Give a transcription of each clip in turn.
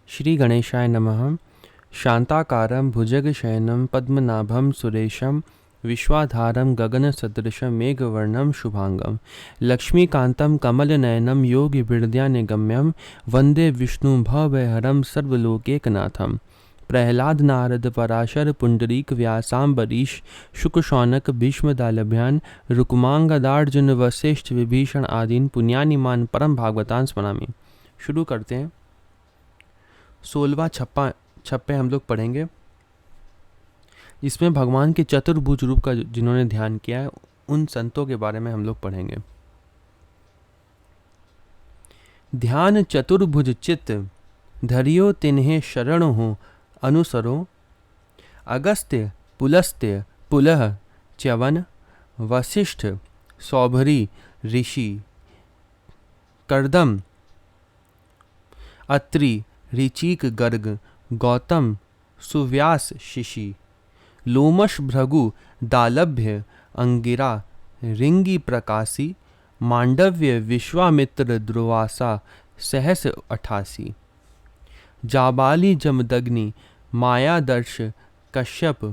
श्री गणेशाय नमः। शांताकारं भुजगशयनं पद्मनाभं सुरेशं विश्वाधारं गगनसदृशं मेघवर्णं शुभांगं लक्ष्मीकान्तं कमलनयनं योगिभिर्ध्यानगम्यं वन्दे विष्णुं भवभयहरं सर्वलोकैकनाथं। प्रह्लाद नारद पराशर पुंडरीक व्यासाम्बरीश शुक शौनक भीष्मदालभ्यान रुक्मांगदार्जुन वसिष्ठ विभीषण आदीन पुण्यानिमान परम भागवतान स्मरामि। शुरू करते हैं। 16वां छप्पे हम लोग पढ़ेंगे। इसमें भगवान के चतुर्भुज रूप का जिन्होंने ध्यान किया है उन संतों के बारे में हम लोग पढ़ेंगे। ध्यान चतुर्भुज चित्त धरियो तिन्हें शरण हो अनुसरो। अगस्त्य पुलस्त्य पुलह च्यवन वसिष्ठ सौभरी ऋषि कर्दम अत्रि ऋचिक गर्ग गौतम सुव्यास शिशि लोमश भृगु दालभ्य अंगिरा रिंगी प्रकाशी मांडव्य विश्वामित्र दुर्वासा सहस 88 जाबाली जमदग्नि मायादर्श कश्यप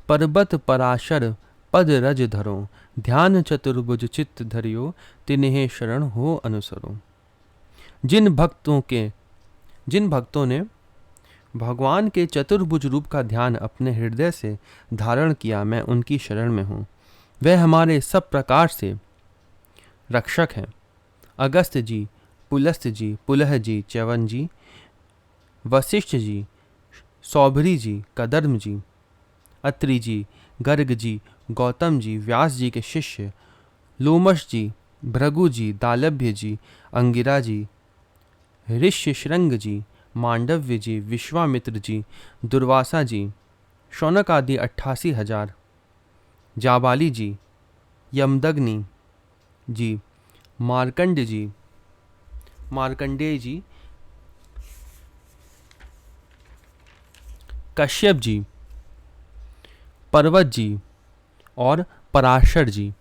पर्वत पराशर पद रज धरो। ध्यान चतुर्भुज चित्त धरियो तिन्हें शरण हो अनुसरो। जिन भक्तों ने भगवान के चतुर्भुज रूप का ध्यान अपने हृदय से धारण किया, मैं उनकी शरण में हूँ। वह हमारे सब प्रकार से रक्षक हैं। अगस्त जी, पुलस्त जी, पुलह जी, च्यवन जी, वशिष्ठ जी, सौभरी जी, कदर्म जी, अत्रि जी, गर्ग जी, गौतम जी, व्यास जी के शिष्य, लोमश जी, भृगु जी, दालभ्य जी, अंगिरा जी, ऋष्य श्रृंग जी, मांडव्य जी, विश्वामित्र जी, दुर्वासा जी, शौनक आदि 88,000, जाबाली जी, यमदग्नि जी, मार्कंडेय जी, कश्यप जी, पर्वत जी और पराशर जी।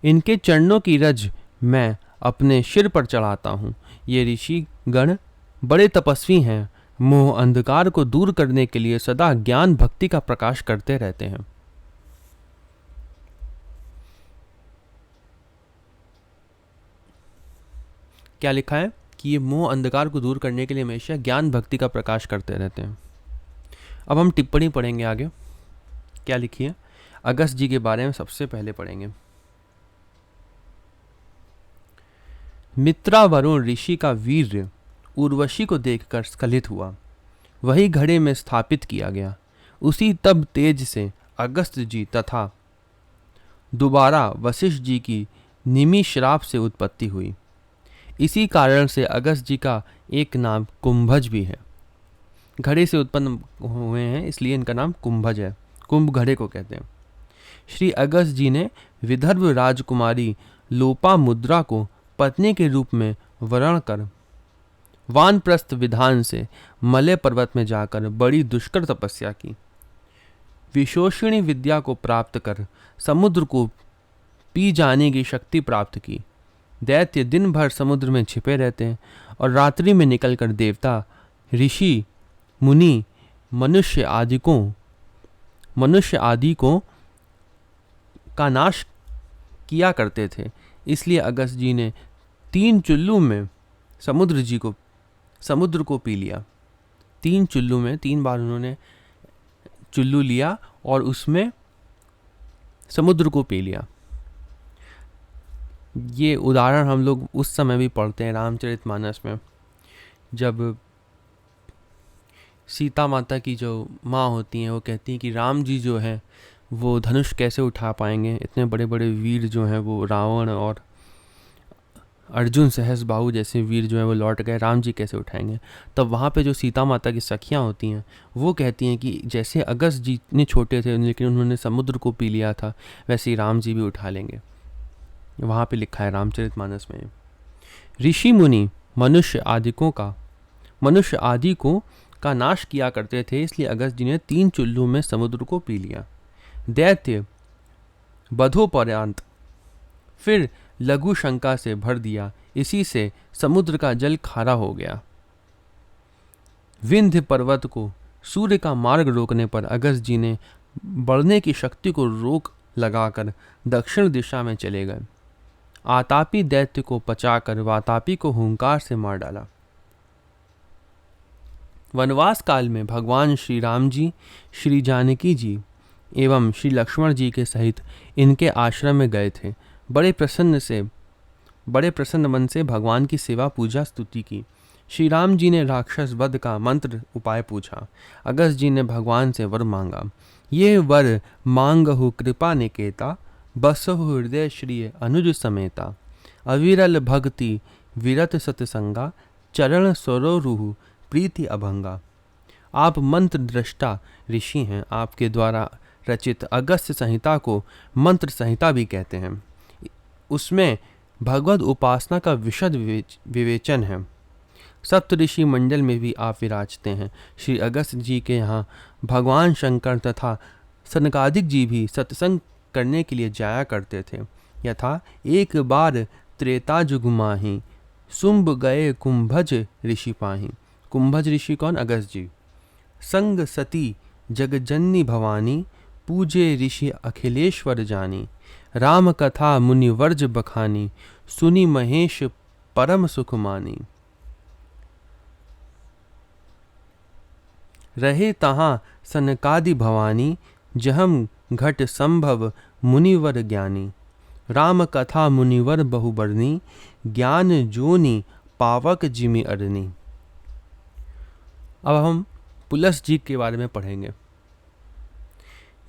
इनके चरणों की रज मैं अपने सिर पर चढ़ाता हूँ। ये ऋषि गण बड़े तपस्वी हैं। मोह अंधकार को दूर करने के लिए सदा ज्ञान भक्ति का प्रकाश करते रहते हैं। क्या लिखा है कि ये मोह अंधकार को दूर करने के लिए हमेशा ज्ञान भक्ति का प्रकाश करते रहते हैं। अब हम टिप्पणी पढ़ेंगे आगे। क्या लिखी है? अगस्त जी के बारे में सबसे पहले पढ़ेंगे। मित्रा वरुण ऋषि का वीर्य उर्वशी को देखकर स्खलित हुआ। वही घड़े में स्थापित किया गया। उसी तब तेज से अगस्त जी तथा दोबारा वशिष्ठ जी की निमि श्राप से उत्पत्ति हुई। इसी कारण से अगस्त जी का एक नाम कुंभज भी है। घड़े से उत्पन्न हुए हैं इसलिए इनका नाम कुंभज है। कुंभ घड़े को कहते हैं। श्री अगस्त जी ने विदर्भ राजकुमारी लोपामुद्रा को पत्नी के रूप में वर्ण कर वानप्रस्थ विधान से मलय पर्वत में जाकर बड़ी दुष्कर तपस्या की। विशोषिणी विद्या को प्राप्त कर समुद्र को पी जाने की शक्ति प्राप्त की। दैत्य दिन भर समुद्र में छिपे रहते हैं और रात्रि में निकलकर देवता, ऋषि, मुनि, मनुष्य आदि को का नाश किया करते थे। इसलिए अगस्त जी ने 3 चुल्लू में समुद्र को पी लिया। 3 चुल्लू में 3 बार उन्होंने चुल्लू लिया और उसमें समुद्र को पी लिया। ये उदाहरण हम लोग उस समय भी पढ़ते हैं रामचरितमानस में, जब सीता माता की जो माँ होती हैं वो कहती हैं कि राम जी जो हैं वो धनुष कैसे उठा पाएंगे। इतने बड़े बड़े वीर जो हैं वो रावण और अर्जुन सहस्त्रबाहु जैसे वीर जो हैं वो लौट गए, राम जी कैसे उठाएंगे। तब वहाँ पे जो सीता माता की सखियाँ होती हैं वो कहती हैं कि जैसे अगस्त जी इतने छोटे थे लेकिन उन्होंने समुद्र को पी लिया था, वैसे ही राम जी भी उठा लेंगे। वहाँ पे लिखा है रामचरितमानस में। ऋषि मुनि मनुष्य आदि को का नाश किया करते थे, इसलिए अगस्त जी ने 3 चुल्लू में समुद्र को पी लिया। दैत्य बधोपर्यंत फिर लघु शंका से भर दिया। इसी से समुद्र का जल खारा हो गया। विंध्य पर्वत को सूर्य का मार्ग रोकने पर अगस्त जी ने बढ़ने की शक्ति को रोक लगाकर दक्षिण दिशा में चले गए। आतापी दैत्य को पचाकर वातापी को हुंकार से मार डाला। वनवास काल में भगवान श्री राम जी, श्री जानकी जी एवं श्री लक्ष्मण जी के सहित इनके आश्रम में गए थे। बड़े प्रसन्न मन से भगवान की सेवा पूजा स्तुति की। श्री राम जी ने राक्षस वध का मंत्र उपाय पूछा। अगस्त जी ने भगवान से वर मांगा। ये वर मांगहु कृपा निकेता, बसहु हृदय श्री अनुज समेता। अविरल भक्ति विरत सतसंगा, चरण सरोरुहु प्रीति अभंगा। आप मंत्र दृष्टा ऋषि हैं। आपके द्वारा रचित अगस्त्य संहिता को मंत्र संहिता भी कहते हैं। उसमें भगवद उपासना का विशद विवेचन है। सप्तऋषि मंडल में भी आप विराजते हैं। श्री अगस्त जी के यहाँ भगवान शंकर तथा सनकादिक जी भी सत्संग करने के लिए जाया करते थे। यथा एक बार त्रेता जुग माही, सुम्ब गए कुंभज ऋषि पाही। कुंभज ऋषि कौन? अगस्त जी। संग सती जगजननी भवानी, पूजे ऋषि अखिलेश्वर जानी। राम कथा मुनिवर्ज बखानी, सुनी महेश परम सुख मानी। रहे तहाँ सनकादि भवानी, जहम घट संभव मुनिवर ज्ञानी। राम कथा मुनिवर बहुबरनी, ज्ञान जोनी पावक जिमि अरनी। अब हम पुलस जी के बारे में पढ़ेंगे।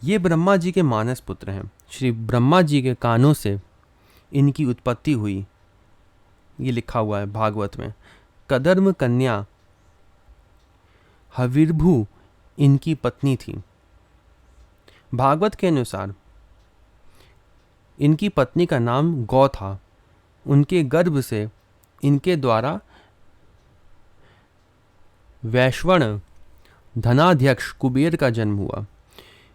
ये ब्रह्मा जी के मानस पुत्र हैं। श्री ब्रह्मा जी के कानों से इनकी उत्पत्ति हुई, ये लिखा हुआ है भागवत में। कदर्म कन्या हविर्भु इनकी पत्नी थी। भागवत के अनुसार इनकी पत्नी का नाम गौ था। उनके गर्भ से इनके द्वारा वैश्वण धनाध्यक्ष कुबेर का जन्म हुआ।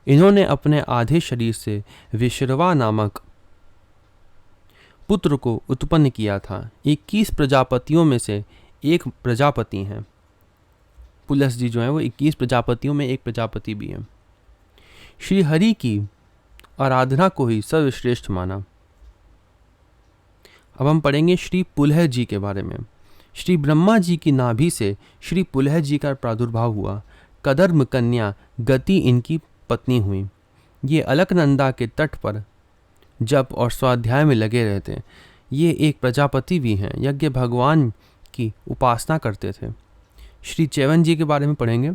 इन्होंने अपने आधे शरीर से विश्रवा नामक पुत्र को उत्पन्न किया था। 21 प्रजापतियों में से एक प्रजापति हैं। पुलस जी जो हैं वो 21 प्रजापतियों में एक प्रजापति भी हैं। श्री हरि की आराधना को ही सर्वश्रेष्ठ माना। अब हम पढ़ेंगे श्री पुलह जी के बारे में। श्री ब्रह्मा जी की नाभि से श्री पुलह जी का प्रादुर्भाव हुआ। कदर्म कन्या गति इनकी पत्नी हुई। ये अलकनंदा के तट पर जप और स्वाध्याय में लगे रहते। ये एक प्रजापति भी हैं। यज्ञ भगवान की उपासना करते थे। श्री चैवन जी के बारे में पढ़ेंगे।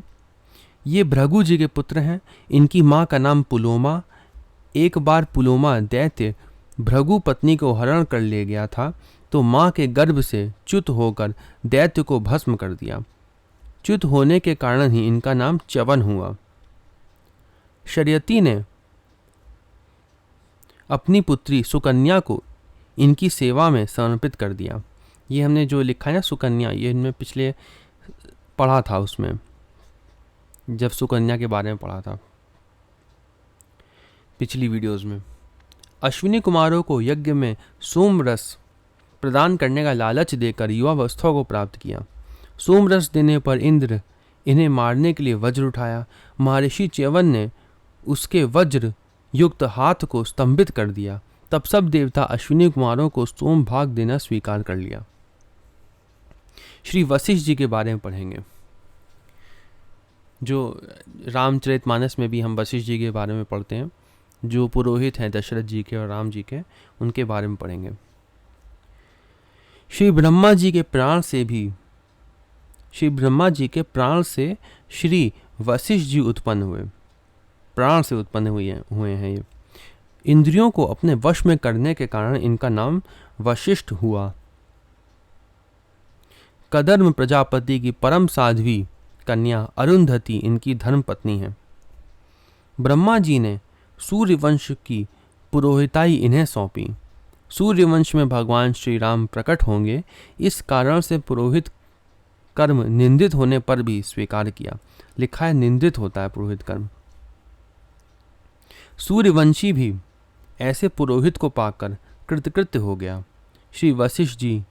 ये भृगु जी के पुत्र हैं। इनकी माँ का नाम पुलोमा। एक बार पुलोमा दैत्य भृगु पत्नी को हरण कर ले गया था, तो माँ के गर्भ से च्युत होकर दैत्य को भस्म कर दिया। च्युत होने के कारण ही इनका नाम च्यवन हुआ। शर्यती ने अपनी पुत्री सुकन्या को इनकी सेवा में समर्पित कर दिया। ये हमने जो लिखा है ना सुकन्या, ये इनमें पिछले पढ़ा था, उसमें जब सुकन्या के बारे में पढ़ा था पिछली वीडियोस में। अश्विनी कुमारों को यज्ञ में सोम रस प्रदान करने का लालच देकर युवावस्था को प्राप्त किया। सोम रस देने पर इंद्र इन्हें मारने के लिए वज्र उठाया। महर्षि च्यवन ने उसके वज्र युक्त हाथ को स्तंभित कर दिया। तब सब देवता अश्विनी कुमारों को सोम भाग देना स्वीकार कर लिया। श्री वशिष्ठ जी के बारे में पढ़ेंगे। जो रामचरितमानस में भी हम वशिष्ठ जी के बारे में पढ़ते हैं, जो पुरोहित हैं दशरथ जी के और राम जी के, उनके बारे में पढ़ेंगे। श्री ब्रह्मा जी के प्राण से श्री वशिष्ठ जी उत्पन्न हुए। प्राण से उत्पन्न हुए हैं ये। इंद्रियों को अपने वश में करने के कारण इनका नाम वशिष्ठ हुआ। कदर्म प्रजापति की परम साध्वी कन्या अरुंधति इनकी धर्म पत्नी है। ब्रह्मा जी ने सूर्यवंश की पुरोहिताई इन्हें सौंपी। सूर्यवंश में भगवान श्री राम प्रकट होंगे, इस कारण से पुरोहित कर्म निंदित होने पर भी स्वीकार किया। लिखा है निंदित होता है पुरोहित कर्म। सूर्यवंशी भी ऐसे पुरोहित को पाकर कृतकृत्य हो गया। श्री वशिष्ठ जी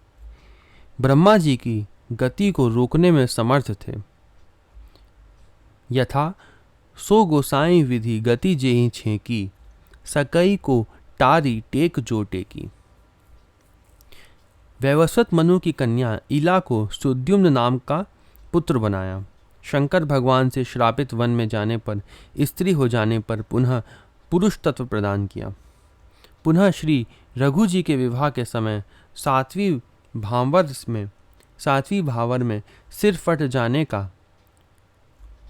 ब्रह्मा जी की गति को रोकने में समर्थ थे। यथा सो गोसाई विधि गति जेहि छेकी, सकई को टारी टेक जो टेकी। वैवस्वत मनु की कन्या इला को सुद्युम्न नाम का पुत्र बनाया। शंकर भगवान से श्रापित वन में जाने पर स्त्री हो जाने पर पुनः पुरुष तत्व प्रदान किया। पुनः श्री रघु जी के विवाह के समय सातवीं भावर में सिर फट जाने का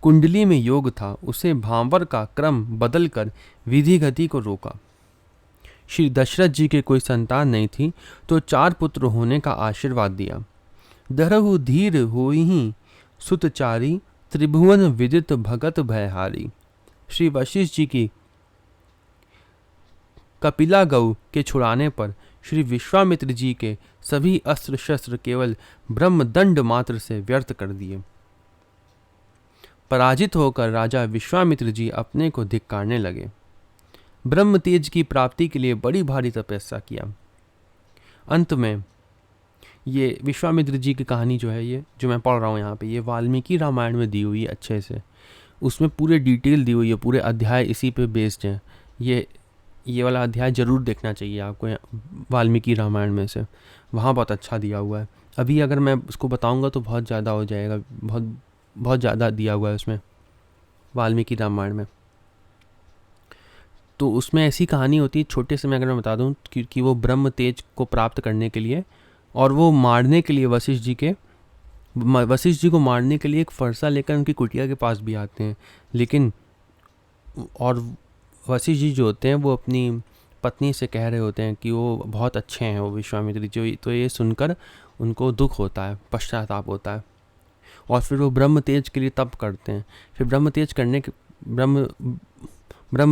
कुंडली में योग था, उसे भांवर का क्रम बदलकर विधि गति को रोका। श्री दशरथ जी के कोई संतान नहीं थी तो 4 पुत्र होने का आशीर्वाद दिया। दरहु धीर होइहि सुतचारी, त्रिभुवन विदित भगत भयहारी। श्री वशिष्ठ जी की कपिला गौ के छुड़ाने पर श्री विश्वामित्र जी के सभी अस्त्र शस्त्र केवल ब्रह्मदंड मात्र से व्यर्थ कर दिए। पराजित होकर राजा विश्वामित्र जी अपने को धिक्कारने लगे। ब्रह्म तेज की प्राप्ति के लिए बड़ी भारी तपस्या किया। अंत में ये विश्वामित्र जी की कहानी जो है, ये जो मैं पढ़ रहा हूँ यहाँ पे, ये वाल्मीकि रामायण में दी हुई है अच्छे से। उसमें पूरे डिटेल दी हुई है, पूरे अध्याय इसी पे बेस्ड हैं। ये वाला अध्याय ज़रूर देखना चाहिए आपको वाल्मीकि रामायण में से, वहाँ बहुत अच्छा दिया हुआ है। अभी अगर मैं उसको बताऊँगा तो बहुत ज़्यादा हो जाएगा, बहुत ज़्यादा दिया हुआ है उसमें वाल्मीकि रामायण में। तो उसमें ऐसी कहानी होती है, छोटे से मैं अगर मैं बता दूं कि वो ब्रह्म तेज को प्राप्त करने के लिए और वो मारने के लिए वशिष्ठ जी को मारने के लिए एक फरसा लेकर उनकी कुटिया के पास भी आते हैं। लेकिन और वशिष्ठ जी जो होते हैं वो अपनी पत्नी से कह रहे होते हैं कि वो बहुत अच्छे हैं, वो विश्वामित्र जी। तो ये सुनकर उनको दुख होता है, पश्चाताप होता है, और फिर वो ब्रह्म तेज के लिए तप करते हैं। फिर ब्रह्म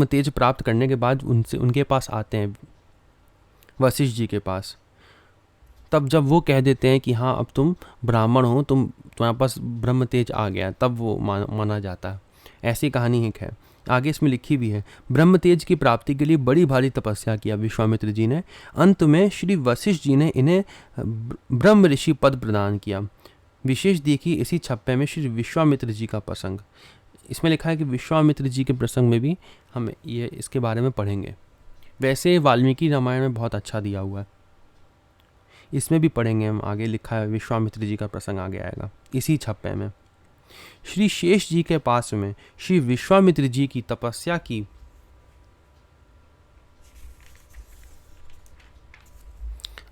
तेज प्राप्त करने के बाद उनके पास आते हैं वशिष्ठ जी के पास। तब जब वो कह देते हैं कि हाँ अब तुम ब्राह्मण हो, तुम्हारे पास ब्रह्म तेज आ गया, तब वो माना जाता है। ऐसी कहानी एक है, आगे इसमें लिखी भी है। ब्रह्म तेज की प्राप्ति के लिए बड़ी भारी तपस्या किया विश्वामित्र जी ने। अंत में श्री वशिष्ठ जी ने इन्हें ब्रह्म ऋषि पद प्रदान किया। विशेष देखिए इसी छप्पे में श्री विश्वामित्र जी का प्रसंग। इसमें लिखा है कि विश्वामित्र जी के प्रसंग में भी हम ये इसके बारे में पढ़ेंगे। वैसे वाल्मीकि रामायण में बहुत अच्छा दिया हुआ है, इसमें भी पढ़ेंगे हम। आगे लिखा है विश्वामित्र जी का प्रसंग आगे आएगा इसी छप्पे में। श्री शेष जी के पास में श्री विश्वामित्र जी की तपस्या की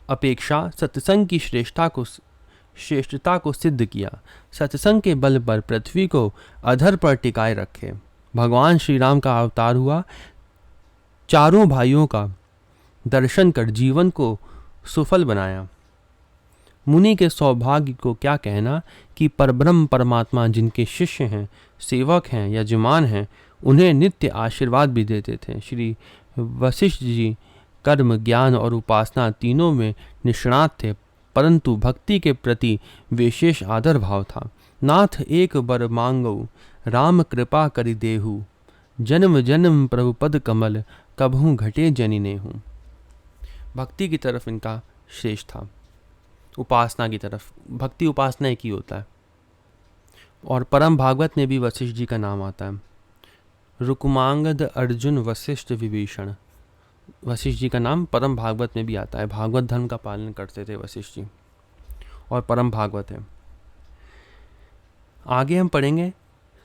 अपेक्षा सत्संग की श्रेष्ठता को सिद्ध किया। सत्संग के बल पर पृथ्वी को अधर पर टिकाए रखे। भगवान श्री राम का अवतार हुआ। चारों भाइयों का दर्शन कर जीवन को सुफल बनाया। मुनि के सौभाग्य को क्या कहना कि परब्रह्म परमात्मा जिनके शिष्य हैं, सेवक हैं, यजमान हैं, उन्हें नित्य आशीर्वाद भी देते थे। श्री वशिष्ठ जी कर्म, ज्ञान और उपासना तीनों में निष्णात थे, परंतु भक्ति के प्रति विशेष आदर भाव था। नाथ एक बर मांगो, राम कृपा करि देहु, जन्म जन्म प्रभु पद कमल, कबहू घटे जनि नेहु। भक्ति की तरफ इनका शेष था, उपासना की तरफ। भक्ति उपासना एक ही होता है। और परम भागवत में भी वशिष्ठ जी का नाम आता है। रुकुमांगद अर्जुन वशिष्ठ विभीषण, वशिष्ठ जी का नाम परम भागवत में भी आता है। भागवत धर्म का पालन करते थे वशिष्ठ जी और परम भागवत है। आगे हम पढ़ेंगे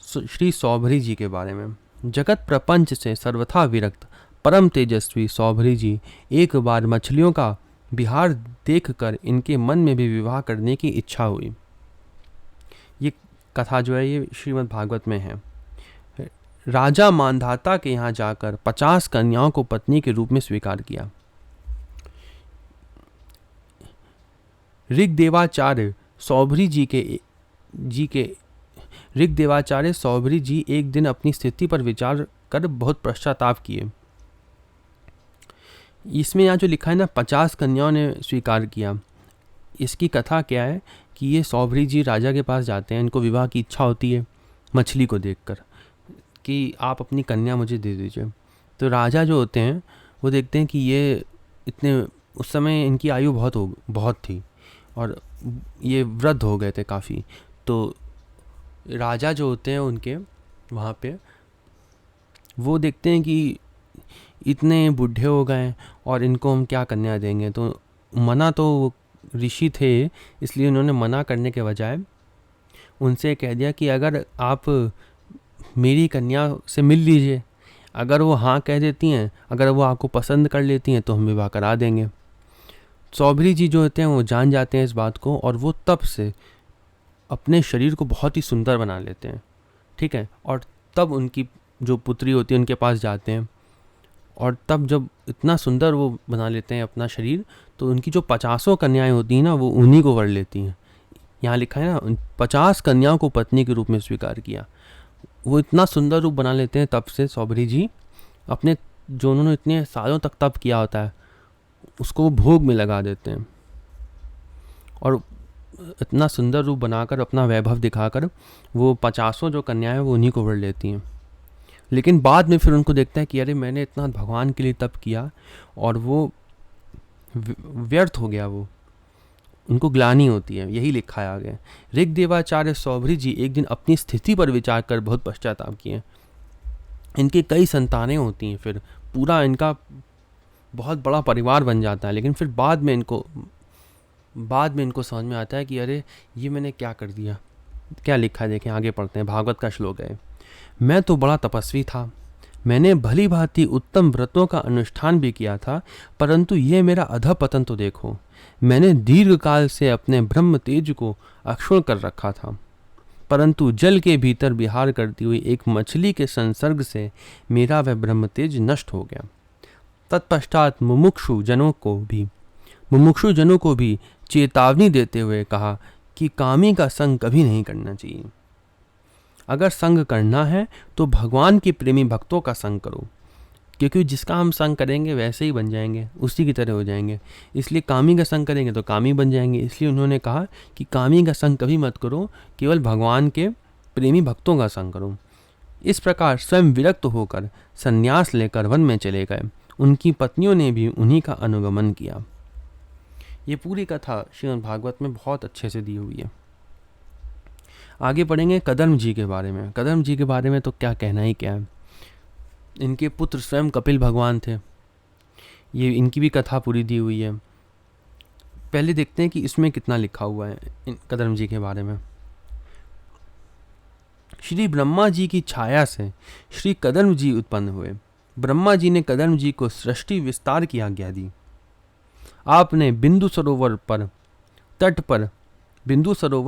श्री सौभरी जी के बारे में। जगत प्रपंच से सर्वथा विरक्त परम तेजस्वी सौभरी जी एक बार मछलियों का विहार देखकर इनके मन में भी विवाह करने की इच्छा हुई। ये कथा जो है ये श्रीमद् भागवत में है। राजा मानधाता के यहाँ जाकर 50 कन्याओं को पत्नी के रूप में स्वीकार किया। ऋग्देवाचार्य सौभरी जी एक दिन अपनी स्थिति पर विचार कर बहुत पश्चाताप किए। इसमें यहाँ जो लिखा है ना, 50 कन्याओं ने स्वीकार किया। इसकी कथा क्या है कि ये सौभरी जी राजा के पास जाते हैं, इनको विवाह की इच्छा होती है मछली को देखकर कि आप अपनी कन्या मुझे दे दीजिए। तो राजा जो होते हैं वो देखते हैं कि ये इतने, उस समय इनकी आयु बहुत थी और ये वृद्ध हो गए थे काफ़ी। तो राजा जो होते हैं उनके वहाँ पे, वो देखते हैं कि इतने बूढ़े हो गए हैं और इनको हम क्या कन्या देंगे। तो मना तो वो ऋषि थे, इसलिए उन्होंने मना करने के बजाय उनसे कह दिया कि अगर आप मेरी कन्या से मिल लीजिए, अगर वो हाँ कह देती हैं, अगर वो आपको पसंद कर लेती हैं तो हम विवाह करा देंगे। चौधरी जी जो होते हैं वो जान जाते हैं इस बात को, और वो तब से अपने शरीर को बहुत ही सुंदर बना लेते हैं, ठीक है। और तब उनकी जो पुत्री होती है उनके पास जाते हैं, और तब जब इतना सुंदर वो बना लेते हैं अपना शरीर, तो उनकी जो 50 कन्याएं होती हैं ना, वो उन्हीं को वर लेती हैं। यहाँ लिखा है ना, 50 कन्याओं को पत्नी के रूप में स्वीकार किया। वो इतना सुंदर रूप बना लेते हैं तब से चौधरी जी अपने, जो उन्होंने इतने सालों तक तप किया होता है उसको वो भोग में लगा देते हैं, और इतना सुंदर रूप बनाकर अपना वैभव दिखाकर वो 50 जो कन्याएं वो उन्हीं को वर लेती हैं। लेकिन बाद में फिर उनको देखता है कि अरे मैंने इतना भगवान के लिए तप किया और वो व्यर्थ हो गया, वो उनको ग्लानि होती है। यही लिखा है आगे। ऋग्देवाचार्य चौधरी जी एक दिन अपनी स्थिति पर विचार कर बहुत पश्चाताप किए। इनके कई संतानें होती हैं, फिर पूरा इनका बहुत बड़ा परिवार बन जाता है, लेकिन फिर बाद में इनको समझ में आता है कि अरे ये मैंने क्या कर दिया। क्या लिखा है देखें, आगे पढ़ते हैं। भागवत का श्लोक है। मैं तो बड़ा तपस्वी था, मैंने भली भांति उत्तम व्रतों का अनुष्ठान भी किया था, परंतु ये मेरा अधपतन तो देखो। मैंने दीर्घ काल से अपने ब्रह्म तेज को अक्षुण्ण कर रखा था, परंतु जल के भीतर विहार करती हुई एक मछली के संसर्ग से मेरा वह ब्रह्म तेज नष्ट हो गया। तत्पश्चात मुमुक्षु जनों को भी चेतावनी देते हुए कहा कि कामी का संग कभी नहीं करना चाहिए। अगर संग करना है तो भगवान के प्रेमी भक्तों का संग करो, क्योंकि जिसका हम संग करेंगे वैसे ही बन जाएंगे, उसी की तरह हो जाएंगे। इसलिए कामी का संग करेंगे तो कामी बन जाएंगे। इसलिए उन्होंने कहा कि कामी का संग कभी मत करो, केवल भगवान के प्रेमी भक्तों का संग करो। इस प्रकार स्वयं विरक्त होकर संन्यास लेकर वन में चले गए। उनकी पत्नियों ने भी उन्हीं का अनुगमन किया। ये पूरी कथा श्रीमद् भागवत में बहुत अच्छे से दी हुई है। आगे पढ़ेंगे कदम्ब जी के बारे में। कदम्ब जी के बारे में तो क्या कहना ही क्या है। इनके पुत्र स्वयं कपिल भगवान थे। ये इनकी भी कथा पूरी दी हुई है। पहले देखते हैं कि इसमें कितना लिखा हुआ है इन कदम्ब जी के बारे में। श्री ब्रह्मा जी की छाया से श्री कदम्ब जी उत्पन्न हुए। ब्रह्मा जी ने कदम्ब जी को सृष्टि विस्तार की आज्ञा दी। आपने बिंदु सरोवर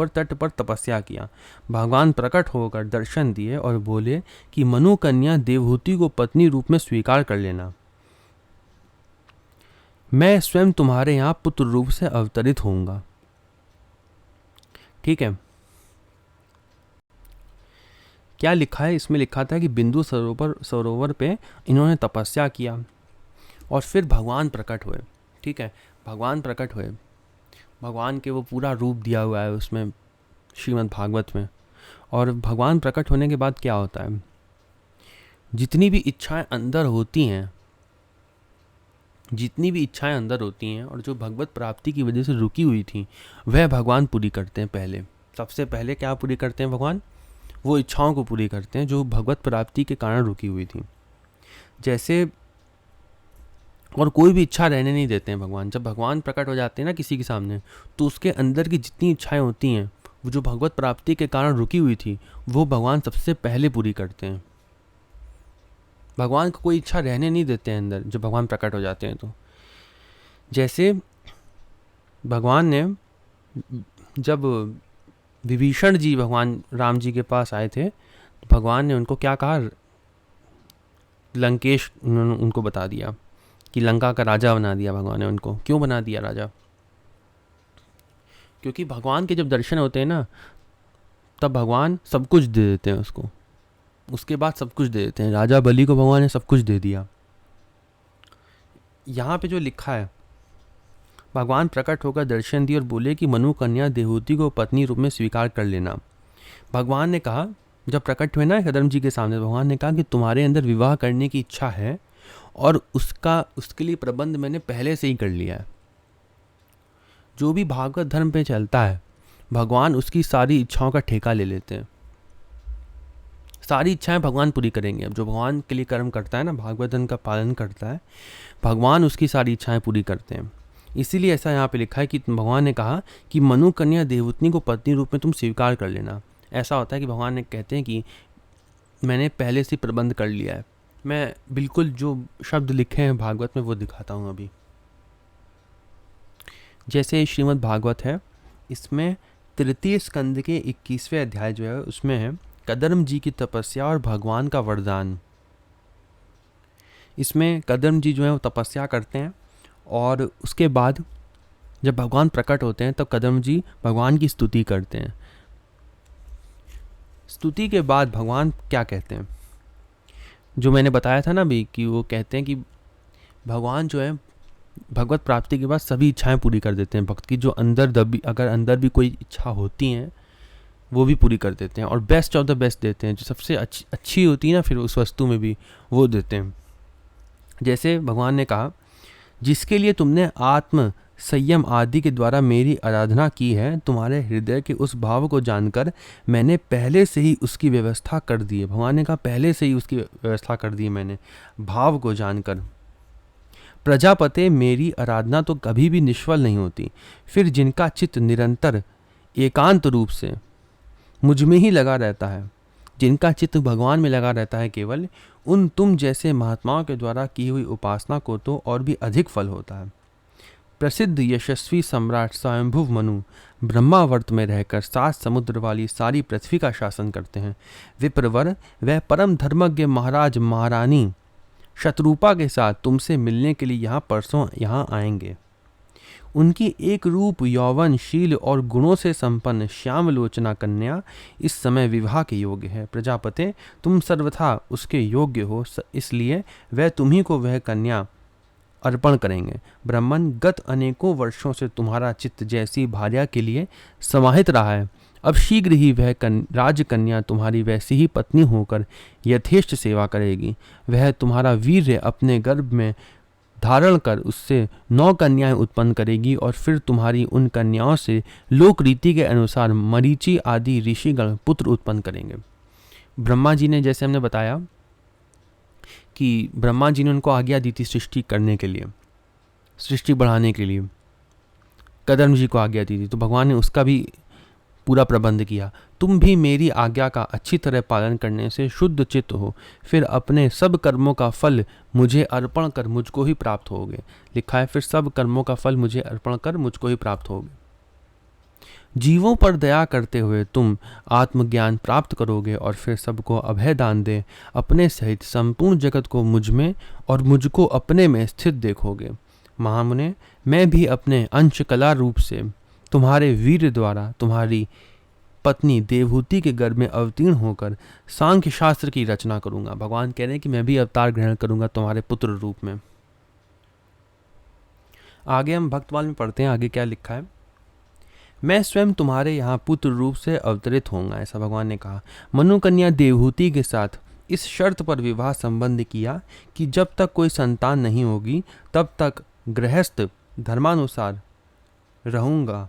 तट पर तपस्या किया। भगवान प्रकट होकर दर्शन दिए और बोले कि मनु कन्या देवहूति को पत्नी रूप में स्वीकार कर लेना। मैं स्वयं तुम्हारे यहां पुत्र रूप से अवतरित होऊंगा। ठीक है, क्या लिखा है इसमें? लिखा था कि बिंदु सरोवर पे इन्होंने तपस्या किया और फिर भगवान प्रकट हुए। ठीक है, भगवान प्रकट हुए, भगवान के वो पूरा रूप दिया हुआ है उसमें श्रीमद् भागवत में। और भगवान प्रकट होने के बाद क्या होता है, जितनी भी इच्छाएं अंदर होती हैं और जो भगवत प्राप्ति की वजह से रुकी हुई थी, वह भगवान पूरी करते हैं। सबसे पहले क्या पूरी करते हैं भगवान? वो इच्छाओं को पूरी करते हैं जो भगवत प्राप्ति के कारण रुकी हुई थी। जैसे, और कोई भी इच्छा रहने नहीं देते हैं भगवान। जब भगवान प्रकट हो जाते हैं ना किसी के सामने, तो उसके अंदर की जितनी इच्छाएं होती हैं, वो जो भगवत प्राप्ति के कारण रुकी हुई थी, वो भगवान सबसे पहले पूरी करते हैं। भगवान को कोई इच्छा रहने नहीं देते हैं अंदर जब भगवान प्रकट हो जाते हैं। तो जैसे भगवान ने, जब विभीषण जी भगवान राम जी के पास आए थे, तो भगवान ने उनको क्या कहा? लंकेश उन्होंने उनको बता दिया कि लंका का राजा बना दिया भगवान ने उनको। क्यों बना दिया राजा? क्योंकि भगवान के जब दर्शन होते हैं ना, तब भगवान सब कुछ दे देते हैं उसको। उसके बाद सब कुछ दे देते हैं। राजा बलि को भगवान ने सब कुछ दे दिया। यहाँ पे जो लिखा है, भगवान प्रकट होकर दर्शन दिए और बोले कि मनु कन्या देवहूति को पत्नी रूप में स्वीकार कर लेना। भगवान ने कहा, जब प्रकट हुए ना कदम्ब जी के सामने, भगवान ने कहा कि तुम्हारे अंदर विवाह करने की इच्छा है और उसके लिए प्रबंध मैंने पहले से ही कर लिया है। जो भी भागवत धर्म पे चलता है, भगवान उसकी सारी इच्छाओं का ठेका ले लेते हैं। सारी इच्छाएं भगवान पूरी करेंगे। अब जो भगवान के लिए कर्म करता है ना, भागवत धर्म का पालन करता है, भगवान उसकी सारी इच्छाएं पूरी करते हैं। इसीलिए ऐसा यहाँ पे लिखा है कि भगवान ने कहा कि मनु कन्या देवउतनी को पत्नी रूप में तुम स्वीकार कर लेना। ऐसा होता है कि भगवान ने कहते हैं कि मैंने पहले से प्रबंध कर लिया है। मैं बिल्कुल जो शब्द लिखे हैं भागवत में वो दिखाता हूँ अभी। जैसे श्रीमद् भागवत है, इसमें तृतीय स्कंद के 21वें अध्याय जो है उसमें है कदर्म जी की तपस्या और भगवान का वरदान। इसमें कदर्म जी जो है वो तपस्या करते हैं और उसके बाद जब भगवान प्रकट होते हैं तब कदर्म जी भगवान की स्तुति करते हैं। स्तुति के बाद भगवान क्या कहते हैं, जो मैंने बताया था ना अभी, कि वो कहते हैं कि भगवान जो है भगवत प्राप्ति के बाद सभी इच्छाएं पूरी कर देते हैं। भक्त की जो अगर अंदर भी कोई इच्छा होती हैं वो भी पूरी कर देते हैं और बेस्ट ऑफ द बेस्ट देते हैं। जो सबसे अच्छी होती है ना फिर उस वस्तु में भी वो देते हैं। जैसे भगवान ने कहा, जिसके लिए तुमने आत्म संयम आदि के द्वारा मेरी आराधना की है, तुम्हारे हृदय के उस भाव को जानकर मैंने पहले से ही उसकी व्यवस्था कर दी है। भगवान ने कहा पहले से ही उसकी व्यवस्था कर दी है मैंने, भाव को जानकर। प्रजापते, मेरी आराधना तो कभी भी निष्फल नहीं होती। फिर जिनका चित्त निरंतर एकांत रूप से मुझ में ही लगा रहता है, जिनका चित्त भगवान में लगा रहता है केवल, उन तुम जैसे महात्माओं के द्वारा की हुई उपासना को तो और भी अधिक फल होता है। प्रसिद्ध यशस्वी सम्राट स्वयंभुव मनु ब्रह्मावर्त में रहकर 7 समुद्र वाली सारी पृथ्वी का शासन करते हैं। विप्रवर, वह परम धर्मज्ञ महाराज महारानी शत्रुपा के साथ तुमसे मिलने के लिए परसों यहाँ आएंगे। उनकी एक रूप, यौवन, शील और गुणों से संपन्न श्यामलोचना कन्या इस समय विवाह के योग्य है। प्रजापते, तुम सर्वथा उसके योग्य हो, इसलिए वह तुम्ही को वह कन्या अर्पण करेंगे। ब्राह्मण, गत अनेकों वर्षों से तुम्हारा चित्त जैसी भार्या के लिए समाहित रहा है, अब शीघ्र ही वह राजकन्या तुम्हारी वैसी ही पत्नी होकर यथेष्ट सेवा करेगी। वह तुम्हारा वीर्य अपने गर्भ में धारण कर उससे 9 कन्याएं उत्पन्न करेगी और फिर तुम्हारी उन कन्याओं से लोक रीति के अनुसार मरीचि आदि ऋषिगण पुत्र उत्पन्न करेंगे। ब्रह्मा जी ने, जैसे हमने बताया कि ब्रह्मा जी ने उनको आज्ञा दी थी सृष्टि करने के लिए, सृष्टि बढ़ाने के लिए कदर्म जी को आज्ञा दी थी, तो भगवान ने उसका भी पूरा प्रबंध किया। तुम भी मेरी आज्ञा का अच्छी तरह पालन करने से शुद्ध चित्त हो, फिर अपने सब कर्मों का फल मुझे अर्पण कर मुझको ही प्राप्त होगे। लिखा है, फिर सब कर्मों का फल मुझे अर्पण कर मुझको ही प्राप्त होगे। जीवों पर दया करते हुए तुम आत्मज्ञान प्राप्त करोगे और फिर सबको अभय दान दे अपने सहित संपूर्ण जगत को मुझ में और मुझको अपने में स्थित देखोगे। महामुने, मैं भी अपने अंश कला रूप से तुम्हारे वीर द्वारा तुम्हारी पत्नी देवहूति के गर्भ में अवतीर्ण होकर सांख्य शास्त्र की रचना करूंगा। भगवान कह रहे हैं कि मैं भी अवतार ग्रहण करूंगा तुम्हारे पुत्र रूप में। आगे हम भक्तवाल में पढ़ते हैं, आगे क्या लिखा है। मैं स्वयं तुम्हारे यहाँ पुत्र रूप से अवतरित होऊंगा, ऐसा भगवान ने कहा। मनु कन्या देवहूति के साथ इस शर्त पर विवाह संबंध किया कि जब तक कोई संतान नहीं होगी तब तक गृहस्थ धर्मानुसार रहूंगा,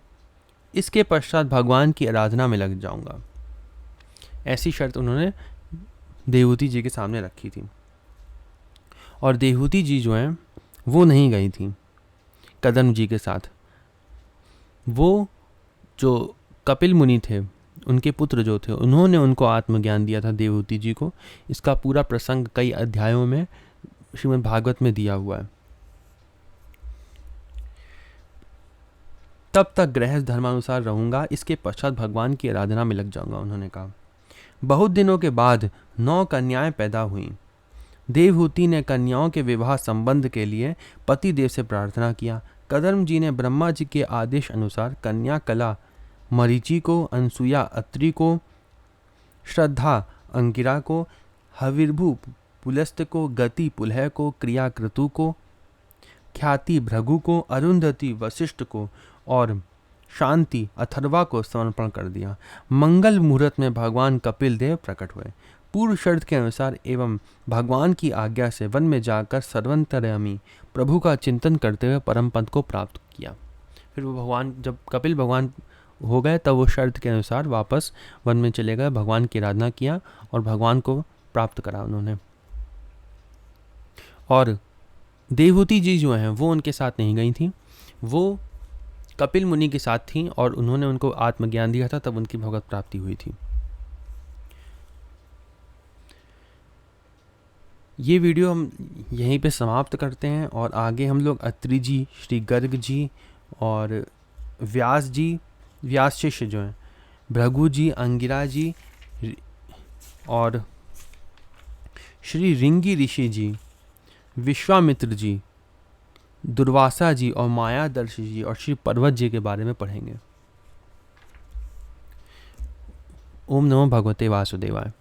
इसके पश्चात भगवान की आराधना में लग जाऊंगा। ऐसी शर्त उन्होंने देवहूति जी के सामने रखी थी और देवहूति जी जो हैं वो नहीं गई थी कदम जी के साथ। वो जो कपिल मुनि थे, उनके पुत्र जो थे, उन्होंने उनको आत्मज्ञान दिया था देवहूति जी को। इसका पूरा प्रसंग कई अध्यायों में श्रीमद् भागवत में दिया हुआ है। तब तक गृहस्थ धर्मानुसार रहूंगा, इसके पश्चात भगवान की आराधना में लग जाऊंगा, उन्होंने कहा। बहुत दिनों के बाद 9 कन्याएं पैदा हुईं। देवहूति ने कन्याओं के विवाह संबंध के लिए पति देव से प्रार्थना किया। कदर्म जी ने ब्रह्मा जी के आदेश अनुसार कन्या कला मरीचि को, अनसुया अत्रि को, श्रद्धा अंगिरा को, हविर्भु पुलस्त को, गति पुलह को, क्रिया क्रतु को, ख्याति भृगु को, अरुंधति वशिष्ठ को और शांति अथर्वा को समर्पण कर दिया। मंगल मुहूर्त में भगवान कपिल देव प्रकट हुए। पूर्व शर्त के अनुसार एवं भगवान की आज्ञा से वन में जाकर सर्वंतर्यामी प्रभु का चिंतन करते हुए परम पद को प्राप्त किया। फिर वो भगवान, जब कपिल भगवान हो गए तब वो शर्त के अनुसार वापस वन में चले गए, भगवान की आराधना किया और भगवान को प्राप्त करा उन्होंने। और देवहूति जी जो हैं वो उनके साथ नहीं गई थी, वो कपिल मुनि के साथ थी और उन्होंने उनको आत्मज्ञान दिया था, तब उनकी भगवत प्राप्ति हुई थी। ये वीडियो हम यहीं पे समाप्त करते हैं और आगे हम लोग अत्रि जी, श्री गर्ग जी और व्यास जी, व्यास शिष्य जो हैं, भृगु जी, अंगिरा जी और श्री रिंगी ऋषि जी, विश्वामित्र जी, दुर्वासा जी और मायादर्शी जी और श्री पर्वत जी के बारे में पढ़ेंगे। ओम नमो भगवते वासुदेवाय।